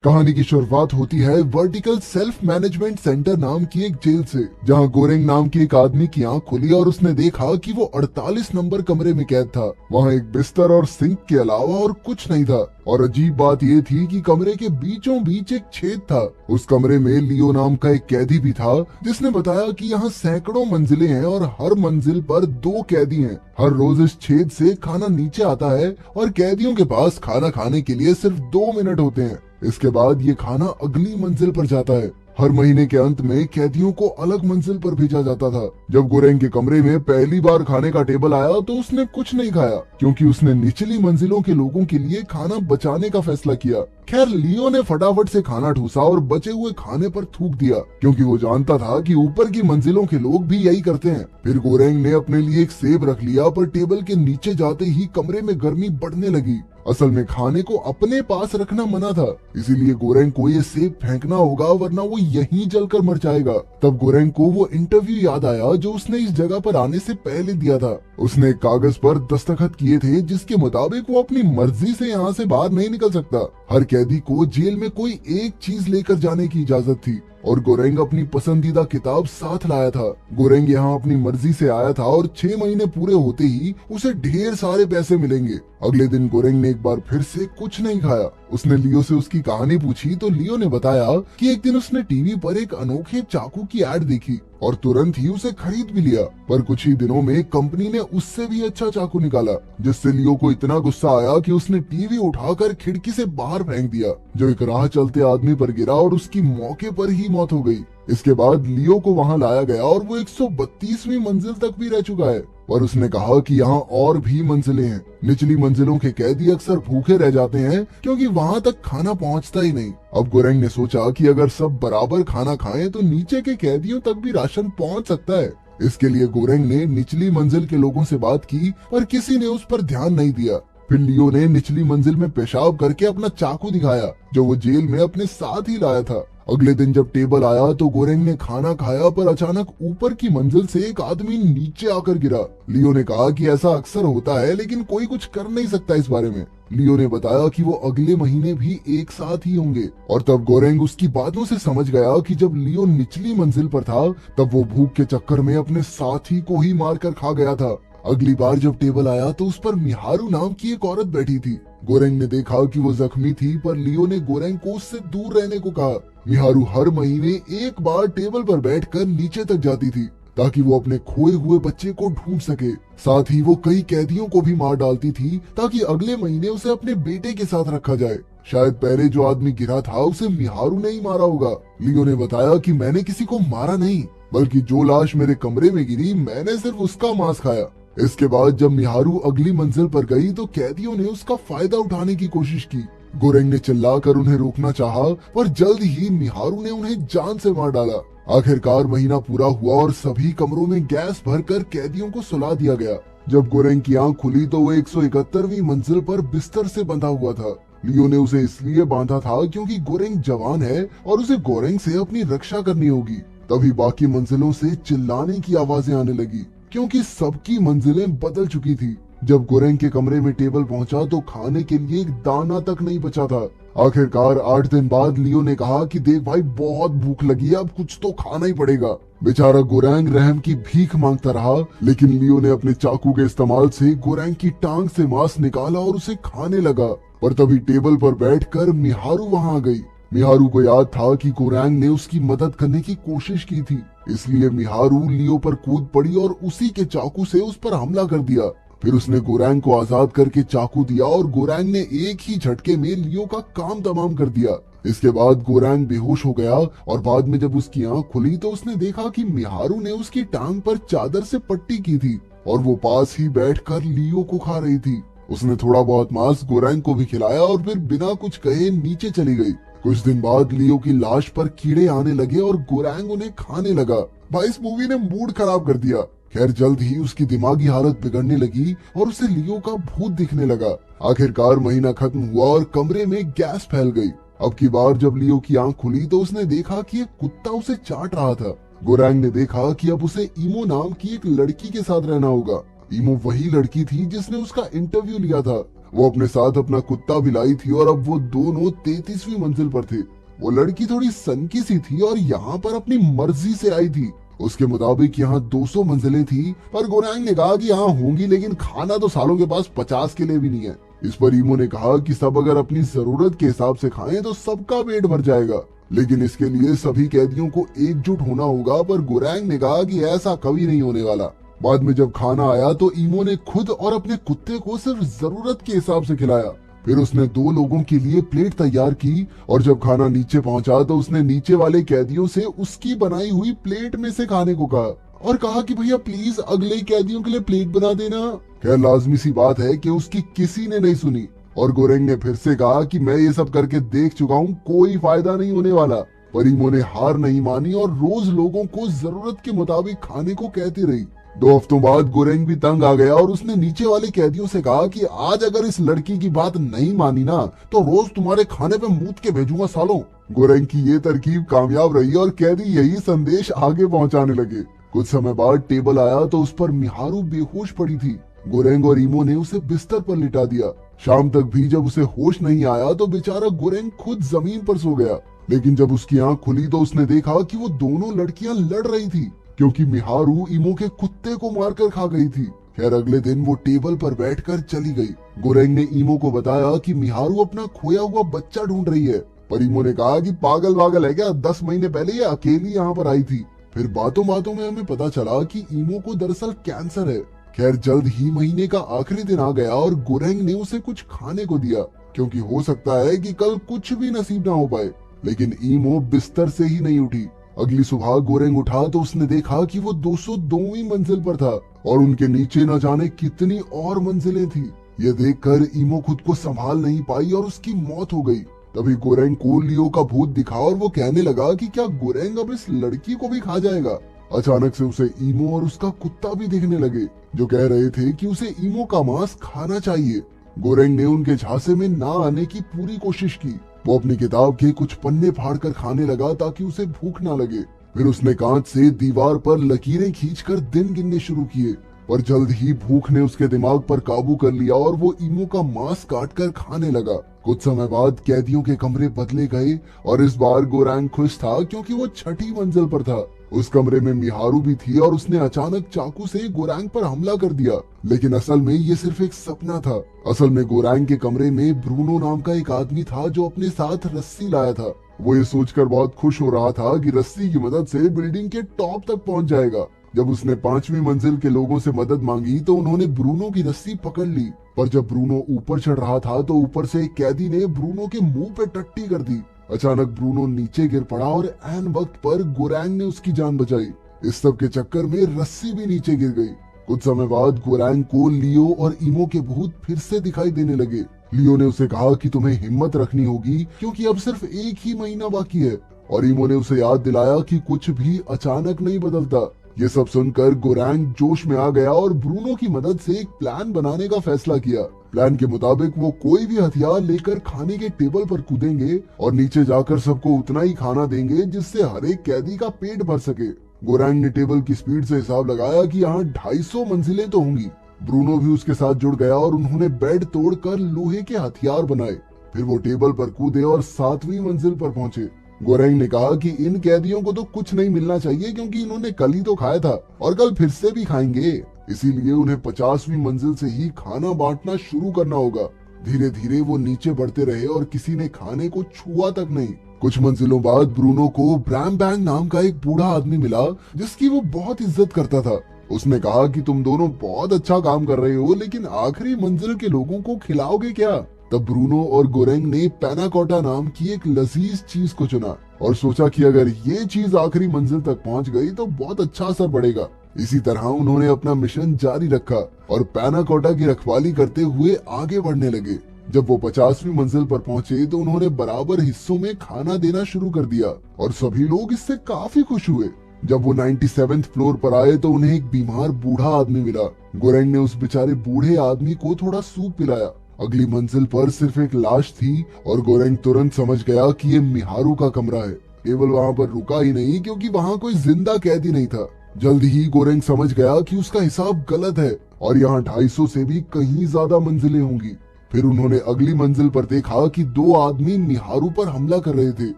कहानी की शुरुआत होती है वर्टिकल सेल्फ मैनेजमेंट सेंटर नाम की एक जेल से, जहां गोरेंग नाम के एक आदमी की आंख खुली और उसने देखा कि वो 48 नंबर कमरे में कैद था। वहां एक बिस्तर और सिंक के अलावा और कुछ नहीं था। और अजीब बात ये थी कि कमरे के बीचों बीच एक छेद था। उस कमरे में लियो नाम का एक कैदी भी था, जिसने बताया कि यहाँ सैकड़ों मंजिलें हैं और हर मंजिल पर 2 कैदी हैं। हर रोज इस छेद से खाना नीचे आता है और कैदियों के पास खाना खाने के लिए सिर्फ 2 मिनट होते हैं। इसके बाद ये खाना अगली मंजिल पर जाता है। हर महीने के अंत में कैदियों को अलग मंजिल पर भेजा जाता था। जब गोरेंग के कमरे में पहली बार खाने का टेबल आया तो उसने कुछ नहीं खाया, क्योंकि उसने निचली मंजिलों के लोगों के लिए खाना बचाने का फैसला किया। खैर, लियो ने फटाफट से खाना ठूसा और बचे हुए खाने पर थूक दिया, क्योंकि वो जानता था कि ऊपर की मंजिलों के लोग भी यही करते हैं। फिर गोरेंग ने अपने लिए एक सेब रख लिया, पर टेबल के नीचे जाते ही कमरे में गर्मी बढ़ने लगी। असल में खाने को अपने पास रखना मना था, इसीलिए गोरेंग को ये सेब फेंकना होगा, वरना वो यहीं जलकर मर जाएगा। तब गोरेंग को वो इंटरव्यू याद आया जो उसने इस जगह पर आने से पहले दिया था। उसने एक कागज पर दस्तखत किए थे, जिसके मुताबिक वो अपनी मर्जी से यहाँ से बाहर नहीं निकल सकता। हर कैदी को जेल में कोई एक चीज लेकर जाने की इजाजत थी, और गोरेंग अपनी पसंदीदा किताब साथ लाया था। गोरेंग यहाँ अपनी मर्जी से आया था और 6 महीने पूरे होते ही उसे ढेर सारे पैसे मिलेंगे। अगले दिन गोरेंग ने एक बार फिर से कुछ नहीं खाया। उसने लियो से उसकी कहानी पूछी तो लियो ने बताया कि एक दिन उसने टीवी पर एक अनोखे चाकू की एड देखी और तुरंत ही उसे खरीद भी लिया। पर कुछ ही दिनों में कंपनी ने उससे भी अच्छा चाकू निकाला, जिससे लियो को इतना गुस्सा आया कि उसने टीवी उठाकर खिड़की से बाहर फेंक दिया, जो एक राह चलते आदमी पर गिरा और उसकी मौके पर ही मौत हो गई। इसके बाद लियो को वहां लाया गया और वो 132वीं मंजिल तक भी रह चुका है। और उसने कहा कि यहाँ और भी मंजिलें हैं। निचली मंजिलों के कैदी अक्सर भूखे रह जाते हैं, क्योंकि वहां तक खाना पहुंचता ही नहीं। अब गोरेंग ने सोचा कि अगर सब बराबर खाना खाएं तो नीचे के कैदियों तक भी राशन पहुंच सकता है। इसके लिए गोरेंग ने निचली मंजिल के लोगों से बात की, पर किसी ने उस पर ध्यान नहीं दिया। फिर लियो ने निचली मंजिल में पेशाब करके अपना चाकू दिखाया, जो वो जेल में अपने साथ ही लाया था। अगले दिन जब टेबल आया तो गोरेंग ने खाना खाया, पर अचानक ऊपर की मंजिल से एक आदमी नीचे आकर गिरा। लियो ने कहा कि ऐसा अक्सर होता है, लेकिन कोई कुछ कर नहीं सकता इस बारे में। लियो ने बताया कि वो अगले महीने भी एक साथ ही होंगे। और तब गोरेंग उसकी बातों से समझ गया कि जब लियो निचली मंजिल पर था, तब वो भूख के चक्कर में अपने साथी को ही मारकर खा गया था। अगली बार जब टेबल आया तो उस पर मिहारू नाम की एक औरत बैठी थी। गोरेंग ने देखा कि वो जख्मी थी, पर लियो ने गोरेंग को उससे दूर रहने को कहा। मिहारू हर महीने एक बार टेबल पर बैठकर नीचे तक जाती थी, ताकि वो अपने खोए हुए बच्चे को ढूंढ सके। साथ ही वो कई कैदियों को भी मार डालती थी, ताकि अगले महीने उसे अपने बेटे के साथ रखा जाए। शायद पहले जो आदमी गिरा था उसे मिहारू ने ही मारा होगा। लियो ने बताया कि मैंने किसी को मारा नहीं, बल्कि जो लाश मेरे कमरे में गिरी, मैंने सिर्फ उसका मांस खाया। इसके बाद जब मिहारू अगली मंजिल पर गई तो कैदियों ने उसका फायदा उठाने की कोशिश की। गोरेंग ने चिल्लाकर उन्हें रोकना चाहा, पर जल्द ही मिहारू ने उन्हें जान से मार डाला। आखिरकार महीना पूरा हुआ और सभी कमरों में गैस भरकर कैदियों को सुला दिया गया। जब गोरेंग की आंख खुली तो वो 171वीं मंजिल पर बिस्तर से बंधा हुआ था। लियो ने उसे इसलिए बांधा था क्योंकि गोरेंग जवान है और उसे गोरेंग से अपनी रक्षा करनी होगी। तभी बाकी मंजिलों से चिल्लाने की आवाजें आने लगी, क्योंकि सबकी मंजिलें बदल चुकी थी। जब गोरेंग के कमरे में टेबल पहुंचा तो खाने के लिए एक दाना तक नहीं बचा था। आखिरकार 8 दिन बाद लियो ने कहा कि देख भाई, बहुत भूख लगी है, अब कुछ तो खाना ही पड़ेगा। बेचारा गोरेंग रहम की भीख मांगता रहा, लेकिन लियो ने अपने चाकू के इस्तेमाल से गोरेंग की टांग से मांस निकाला और उसे खाने लगा। पर तभी टेबल पर बैठकर मिहारू वहां आ गई। मिहारू को याद था कि गोरेंग ने उसकी मदद करने की कोशिश की थी, इसलिए मिहारू लियो पर कूद पड़ी और उसी के चाकू से उस पर हमला कर दिया। फिर उसने गोरेंग को आजाद करके चाकू दिया और गोरेंग ने एक ही झटके में लियो का काम तमाम कर दिया। इसके बाद गोरेंग बेहोश हो गया और बाद में जब उसकी आंख खुली तो उसने देखा कि मिहारू ने उसकी टांग पर चादर से पट्टी की थी और वो पास ही बैठकर लियो को खा रही थी। उसने थोड़ा बहुत मांस गोरेंग को भी खिलाया और फिर बिना कुछ कहे नीचे चली गई। कुछ दिन बाद लियो की लाश पर कीड़े आने लगे और गोरेंग उन्हें खाने लगा। भाई, इस मूवी ने मूड खराब कर दिया। खैर, जल्द ही उसकी दिमागी हालत बिगड़ने लगी और उसे लियो का भूत दिखने लगा। आखिरकार महीना खत्म हुआ और कमरे में गैस फैल गई। अब की बार जब लियो की आंख खुली तो उसने देखा कि एक कुत्ता उसे चाट रहा था। गोरेंग ने देखा कि अब उसे ईमो नाम की एक लड़की के साथ रहना होगा। ईमो वही लड़की थी जिसने उसका इंटरव्यू लिया था। वो अपने साथ अपना कुत्ता भी लाई थी और अब वो दोनों 33वीं मंजिल पर थे। वो लड़की थोड़ी सनकी सी थी और यहाँ पर अपनी मर्जी से आई थी। उसके मुताबिक यहाँ 200 मंजिलें थी, पर गोरैंग ने कहा कि यहाँ होंगी, लेकिन खाना तो सालों के पास 50 के लिए भी नहीं है। इस पर ईमो ने कहा कि सब अगर अपनी जरूरत के हिसाब से खाएं तो सबका पेट भर जाएगा, लेकिन इसके लिए सभी कैदियों को एकजुट होना होगा। पर गोरैंग ने कहा कि ऐसा कभी नहीं होने वाला। बाद में जब खाना आया तो ईमो ने खुद और अपने कुत्ते को सिर्फ जरूरत के हिसाब से खिलाया। फिर उसने 2 लोगों के लिए प्लेट तैयार की और जब खाना नीचे पहुंचा तो उसने नीचे वाले कैदियों से उसकी बनाई हुई प्लेट में से खाने को कहा और कहा कि भैया प्लीज अगले कैदियों के लिए प्लेट बना देना। खैर लाजमी सी बात है कि उसकी किसी ने नहीं सुनी और गोरेंग ने फिर से कहा कि मैं ये सब करके देख चुका हूँ, कोई फायदा नहीं होने वाला। पर ईमो ने हार नहीं मानी और रोज लोगों को जरूरत के मुताबिक खाने को कहती रही। 2 हफ्तों बाद गोरेंग भी तंग आ गया और उसने नीचे वाले कैदियों से कहा कि आज अगर इस लड़की की बात नहीं मानी ना तो रोज तुम्हारे खाने पे मूत के भेजूंगा सालों। गोरेंग की ये तरकीब कामयाब रही और कैदी यही संदेश आगे पहुंचाने लगे। कुछ समय बाद टेबल आया तो उस पर मिहारू बेहोश पड़ी थी। गोरेंग और ईमो ने उसे बिस्तर पर लिटा दिया। शाम तक भी जब उसे होश नहीं आया तो बेचारा गोरेंग खुद जमीन पर सो गया। लेकिन जब उसकी आंख खुली तो उसने देखा कि वो दोनों लड़कियां लड़ रही थी, क्योंकि मिहारू ईमो के कुत्ते को मारकर खा गई थी। खैर अगले दिन वो टेबल पर बैठकर चली गई। गोरेंग ने ईमो को बताया कि मिहारू अपना खोया हुआ बच्चा ढूंढ रही है। पर ईमो ने कहा कि पागल वागल है क्या, 10 महीने पहले ये अकेली यहाँ पर आई थी। फिर बातों बातों में हमें पता चला कि ईमो को दरअसल कैंसर है। खैर जल्द ही महीने का आखिरी दिन आ गया और गोरेंग ने उसे कुछ खाने को दिया, क्योंकि हो सकता है कि कल कुछ भी नसीब ना हो पाए। लेकिन ईमो बिस्तर से ही नहीं उठी। अगली सुबह गोरेंग उठा तो उसने देखा कि वो 202वीं मंजिल पर था और उनके नीचे न जाने कितनी और मंजिलें थी। ये देखकर ईमो खुद को संभाल नहीं पाई और उसकी मौत हो गई। तभी गोरेंग को लियो का भूत दिखा और वो कहने लगा कि क्या गोरेंग अब इस लड़की को भी खा जाएगा। अचानक से उसे ईमो और उसका कुत्ता भी दिखने लगे, जो कह रहे थे कि उसे ईमो का मांस खाना चाहिए। गोरेंग ने उनके झांसे में ना आने की पूरी कोशिश की। वो अपनी किताब के कुछ पन्ने फाड़कर खाने लगा ताकि उसे भूख ना लगे। फिर उसने कांच से दीवार पर लकीरें खींचकर दिन गिनने शुरू किए, पर जल्द ही भूख ने उसके दिमाग पर काबू कर लिया और वो ईमो का मांस काटकर खाने लगा। कुछ समय बाद कैदियों के कमरे बदले गए और इस बार गोरैंग खुश था क्योंकि वो 6ठी मंजिल पर था। उस कमरे में मिहारू भी थी और उसने अचानक चाकू से गोरैंग पर हमला कर दिया। लेकिन असल में ये सिर्फ एक सपना था। असल में गोरैंग के कमरे में ब्रूनो नाम का एक आदमी था जो अपने साथ रस्सी लाया था। वो ये सोचकर बहुत खुश हो रहा था कि रस्सी की मदद से बिल्डिंग के टॉप तक पहुंच जाएगा। जब उसने 5वीं मंजिल के लोगों से मदद मांगी तो उन्होंने ब्रूनो की रस्सी पकड़ ली। पर जब ब्रूनो ऊपर चढ़ रहा था तो ऊपर से एक कैदी ने ब्रूनो के मुंह पे टट्टी कर दी। अचानक ब्रूनो नीचे गिर पड़ा और ऐन वक्त पर गोरैंग ने उसकी जान बचाई। इस सब के चक्कर में रस्सी भी नीचे गिर गई। कुछ समय बाद गोरैंग को लियो और ईमो के भूत फिर से दिखाई देने लगे। लियो ने उसे कहा कि तुम्हें हिम्मत रखनी होगी क्योंकि अब सिर्फ 1 ही महीना बाकी है, और ईमो ने उसे याद दिलाया कि कुछ भी अचानक नहीं बदलता। ये सब सुनकर गोरैंग जोश में आ गया और ब्रूनो की मदद से एक प्लान बनाने का फैसला किया। प्लान के मुताबिक वो कोई भी हथियार लेकर खाने के टेबल पर कूदेंगे और नीचे जाकर सबको उतना ही खाना देंगे जिससे हर एक कैदी का पेट भर सके। गोरैंग ने टेबल की स्पीड से हिसाब लगाया कि यहाँ 250 मंजिलें तो होंगी। ब्रूनो भी उसके साथ जुड़ गया और उन्होंने बेड तोड़कर लोहे के हथियार बनाए। फिर वो टेबल पर कूदे और 7वीं मंजिल पर पहुंचे। गोरैंग ने कहा कि इन कैदियों को तो कुछ नहीं मिलना चाहिए क्योंकि इन्होंने कल ही तो खाया था और कल फिर से भी खाएंगे, इसीलिए उन्हें 50वीं मंजिल से ही खाना बांटना शुरू करना होगा। धीरे धीरे वो नीचे बढ़ते रहे और किसी ने खाने को छुआ तक नहीं। कुछ मंजिलों बाद ब्रूनो को ब्रैम बैंग नाम का एक बूढ़ा आदमी मिला जिसकी वो बहुत इज्जत करता था। उसने कहा कि तुम दोनों बहुत अच्छा काम कर रहे हो, लेकिन आखिरी मंजिल के लोगों को खिलाओगे क्या? तब ब्रूनो और गोरेंग ने पैनाकोटा नाम की एक लजीज चीज को चुना और सोचा कि अगर ये चीज आखिरी मंजिल तक पहुंच गई तो बहुत अच्छा असर पड़ेगा। इसी तरह उन्होंने अपना मिशन जारी रखा और पैनाकोटा की रखवाली करते हुए आगे बढ़ने लगे। जब वो 50वीं मंजिल पर पहुंचे तो उन्होंने बराबर हिस्सों में खाना देना शुरू कर दिया और सभी लोग इससे काफी खुश हुए। जब वो 97th फ्लोर पर आए तो उन्हें एक बीमार बूढ़ा आदमी मिला। गोरेंग ने उस बेचारे बूढ़े आदमी को थोड़ा सूप पिलाया। अगली मंजिल पर सिर्फ एक लाश थी और गोरेंग तुरंत समझ गया कि ये मिहारू का कमरा है। केवल वहाँ पर रुका ही नहीं क्योंकि वहाँ कोई जिंदा कैदी नहीं था। जल्द ही गोरेंग समझ गया कि उसका हिसाब गलत है और यहाँ 250 से भी कहीं ज्यादा मंजिलें होंगी। फिर उन्होंने अगली मंजिल पर देखा कि दो आदमी मिहारू पर हमला कर रहे थे।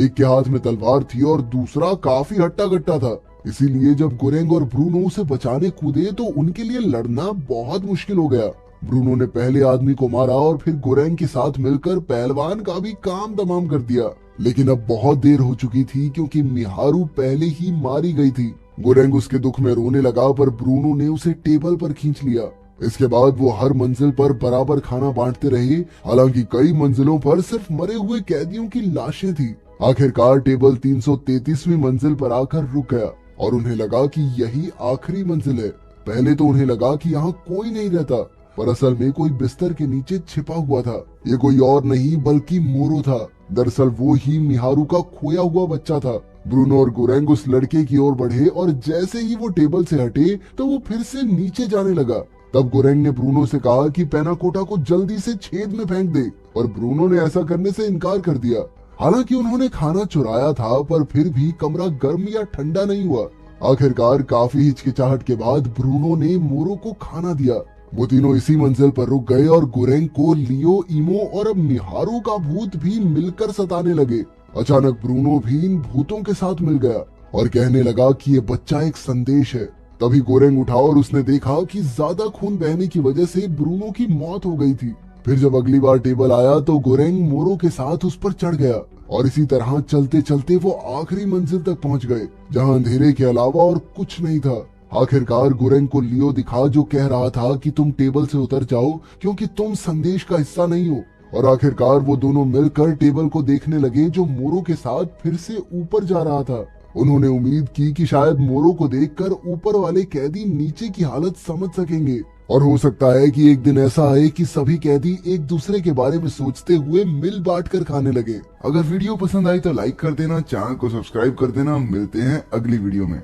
एक के हाथ में तलवार थी और दूसरा काफी हट्टा कट्टा था। इसीलिए जब गोरेंग और ब्रूनो उसे बचाने कूदे तो उनके लिए लड़ना बहुत मुश्किल हो गया। ब्रूनो ने पहले आदमी को मारा और फिर गोरेंग के साथ मिलकर पहलवान का भी काम तमाम कर दिया। लेकिन अब बहुत देर हो चुकी थी क्योंकि मिहारू पहले ही मारी गई थी। गोरेंग उसके दुख में रोने लगा पर ब्रूनो ने उसे टेबल पर खींच लिया। इसके बाद वो हर मंजिल पर बराबर खाना बांटते रहे। हालांकि कई मंजिलों पर सिर्फ मरे हुए कैदियों की लाशें थी। आखिरकार टेबल 333वीं मंजिल पर आकर रुक गया और उन्हें लगा कि यही आखिरी मंजिल है। पहले तो उन्हें लगा कि यहाँ कोई नहीं रहता, पर असल में कोई बिस्तर के नीचे छिपा हुआ था। ये कोई और नहीं बल्कि मोरो था। दरअसल वो ही मिहारू का खोया हुआ बच्चा था। ब्रूनो और गोरेंग उस लड़के की ओर बढ़े और जैसे ही वो टेबल से हटे तो वो फिर से नीचे जाने लगा। तब गोरेंग ने ब्रूनो से कहा कि पेनाकोटा को जल्दी से छेद में फेंक दे, और ब्रूनो ने ऐसा करने से इनकार कर दिया। हालांकि उन्होंने खाना चुराया था, पर फिर भी कमरा गर्म या ठंडा नहीं हुआ। आखिरकार काफी हिचकिचाहट के बाद ब्रूनो ने मोरो को खाना दिया। वो तीनों इसी मंजिल पर रुक गए और गोरेंग को लियो, इमो और अब मिहारू का भूत भी मिलकर सताने लगे। अचानक ब्रूनो भी इन भूतों के साथ मिल गया और कहने लगा कि ये बच्चा एक संदेश है। तभी गोरेंग उठा और उसने देखा कि ज्यादा खून बहने की वजह से ब्रूनो की मौत हो गई थी। फिर जब अगली बार टेबल आया तो गोरेंग मोरो के साथ उस पर चढ़ गया और इसी तरह चलते चलते वो आखिरी मंजिल तक पहुंच गए, जहां अंधेरे के अलावा और कुछ नहीं था। आखिरकार गोरेंग को लियो दिखा, जो कह रहा था कि तुम टेबल से उतर जाओ क्योंकि तुम संदेश का हिस्सा नहीं हो। और आखिरकार वो दोनों मिलकर टेबल को देखने लगे, जो मोरो के साथ फिर से ऊपर जा रहा था। उन्होंने उम्मीद की कि शायद मोरो को देखकर ऊपर वाले कैदी नीचे की हालत समझ सकेंगे, और हो सकता है कि एक दिन ऐसा आए कि सभी कैदी एक दूसरे के बारे में सोचते हुए मिल बांट कर खाने लगे। अगर वीडियो पसंद आई तो लाइक कर देना, चैनल को सब्सक्राइब कर देना। मिलते हैं अगली वीडियो में।